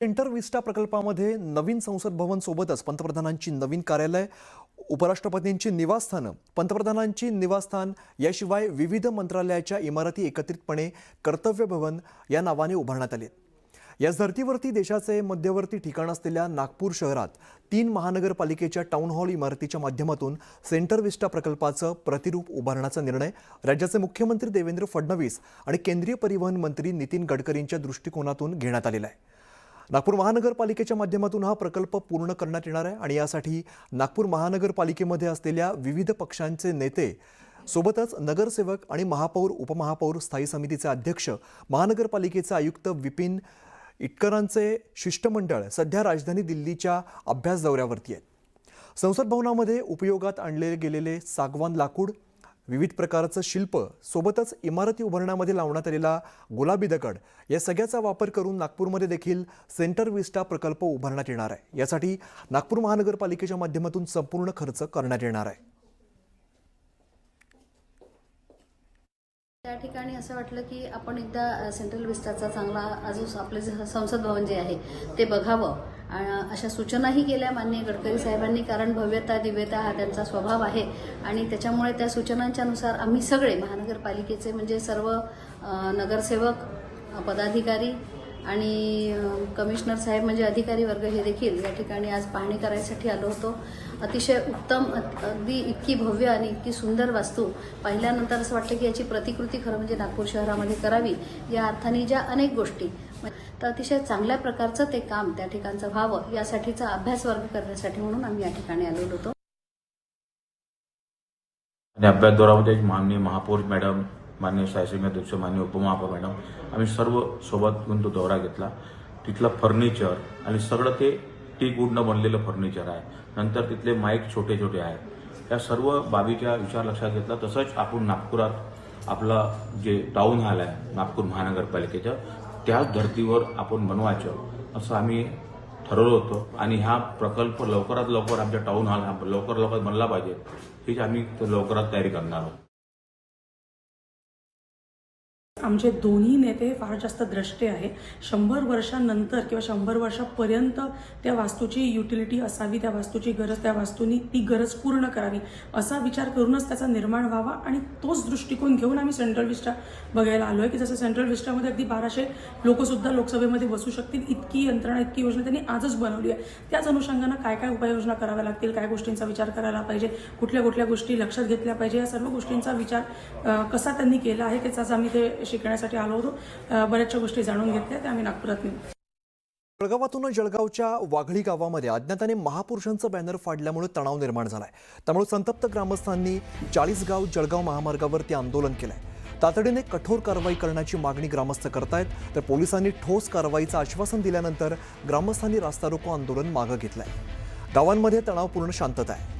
Centre विस्टा प्रकल्पामध्ये नवीन संसद भवन सोबतच पंतप्रधानांची नवीन कार्यालय, उपराष्ट्रपतींची निवासस्थानं, पंतप्रधानांची निवासस्थान याशिवाय विविध मंत्रालयाच्या इमारती एकत्रितपणे कर्तव्य भवन या नावाने उभारण्यात आले। याच धर्तीवरती देशाचे मध्यवर्ती ठिकाण असलेल्या नागपूर शहरात 3 महानगरपालिकेच्या टाउन हॉल इमारतीच्या माध्यमातून सेंटर विस्टा प्रकल्पाचं प्रतिरूप उभारण्याचा निर्णय राज्याचे मुख्यमंत्री देवेंद्र फडणवीस आणि केंद्रीय परिवहन मंत्री नितीन गडकरींच्या दृष्टिकोनातून घेण्यात आलेला आहे। नागपूर महानगरपालिकेच्या माध्यमातून हा प्रकल्प पूर्ण करण्यात येणार आहे आणि यासाठी नागपूर महानगरपालिकेमध्ये असलेल्या विविध पक्षांचे नेते सोबतच नगरसेवक आणि महापौर, उपमहापौर, स्थायी समितीचे अध्यक्ष, महानगरपालिकेचे आयुक्त विपिन इटकरांचे शिष्टमंडळ सध्या राजधानी दिल्लीच्या अभ्यास दौऱ्यावरती आहेत। संसद भवनामध्ये उपयोगात आणले गेलेले सागवान लाकूड, विविध प्रकारचं शिल्प सोबतच इमारती उभारण्यामध्ये लावण्यात आलेला गुलाबी दगड या सगळ्याचा वापर करून नागपूरमध्ये देखील सेंटर विस्टा प्रकल्प उभारण्यात येणार आहे। यासाठी नागपूर महानगरपालिकेच्या माध्यमातून संपूर्ण खर्च करण्यात येणार आहे। त्या ठिकाणी असं वाटलं की आपण एकदा सेंट्रल विस्टाचा चांगला अजून आपले संसद भवन जे आहे ते बघावं। अशा सूचनाही केल्या माननीय गडकरी साहेबांनी, कारण भव्यता दिव्यता हा त्यांचा स्वभाव आहे आणि त्याच्यामुळे त्या सूचनांच्या नुसार आम्ही सगळे महानगरपालिकेचे म्हणजे सर्व नगरसेवक, पदाधिकारी आणि कमिशनर साहेब म्हणजे अधिकारी वर्ग हे देखील या ठिकाणी आज पाहणी करायसाठी आलो होतो। अतिशय उत्तम, अगदी इतकी भव्य आणि इतकी सुंदर वास्तू पाहिल्यानंतर असं वाटतं की याची प्रतिकृती खरं म्हणजे नागपूर शहरामध्ये करावी। या अर्थाने ज्या अनेक गोष्टी तर अतिशय चांगल्या प्रकारचं ते काम त्या ठिकाणचं व्हावं यासाठीचा अभ्यास वर्ग करण्यासाठी म्हणून आम्ही या ठिकाणी आलेलो होतो। आणि अभ्यास दौऱ्यामध्ये माननीय महापौर मॅडम, माननीय शासकीय अध्यक्ष, माननीय उपमहापौर मॅडम, आम्ही सर्व सोबत घेऊन तो दौरा घेतला। तिथलं फर्निचर आणि सगळं ते टीक वूडनं बनलेलं फर्निचर आहे, नंतर तिथले माईक छोटे छोटे आहेत। या सर्व बाबीचा विचार लक्षात घेतला। तसंच आपण नागपुरात आपला जे टाउन हॉल आहे नागपूर महानगरपालिकेचं, त्याच धर्तीवर आपण बनवायचं असं आम्ही ठरवलं होतं आणि हा प्रकल्प लवकरात लवकर आमच्या टाउन हॉल लवकर बनला पाहिजे, हीच आम्ही लवकरात तयारी करणार आहोत। आमचे दोन्ही नेते फार जास्त द्रष्टे आहे। 100 वर्षांनंतर किंवा 100 वर्षापर्यंत त्या वास्तूची युटिलिटी असावी, त्या वास्तूची गरज, त्या वास्तूनी ती गरज पूर्ण करावी असा विचार करूनच त्याचा निर्माण व्हावा आणि तोच दृष्टिकोन घेऊन आम्ही सेंट्रल विस्टा बघायला आलोय की जसं सेंट्रल विस्टामध्ये अगदी 1200 लोकसुद्धा लोकसभेमध्ये बसू शकतील इतकी यंत्रणा, इतकी योजना त्यांनी आजच बनवली आहे। त्याच अनुषंगानं काय काय उपाययोजना कराव्या लागतील, काय गोष्टींचा विचार करायला पाहिजे, कुठल्या गोष्टी लक्षात घेतल्या पाहिजे, या सर्व गोष्टींचा विचार कसा त्यांनी केला आहे त्याचाच आम्ही ते शिकण्यासाठी आलो होतो। बऱ्याचशा गोष्टी जाणून घेतल्या त्या आम्ही नागपुरात नेऊ। जळगावातून जळगावच्या वाघळी गावामध्ये अज्ञाताने महापुरुषांचं बॅनर फाडल्यामुळे तणाव निर्माण झालाय। त्यामुळे संतप्त ग्रामस्थांनी 40 गाव जळगाव महामार्गावरती आंदोलन केलंय। तातडीने कठोर कारवाई करण्याची मागणी ग्रामस्थ करतायत, तर पोलिसांनी ठोस कारवाईचं आश्वासन दिल्यानंतर ग्रामस्थांनी रास्ता रोको आंदोलन मागे घेतलंय। गावांमध्ये तणावपूर्ण शांतता आहे।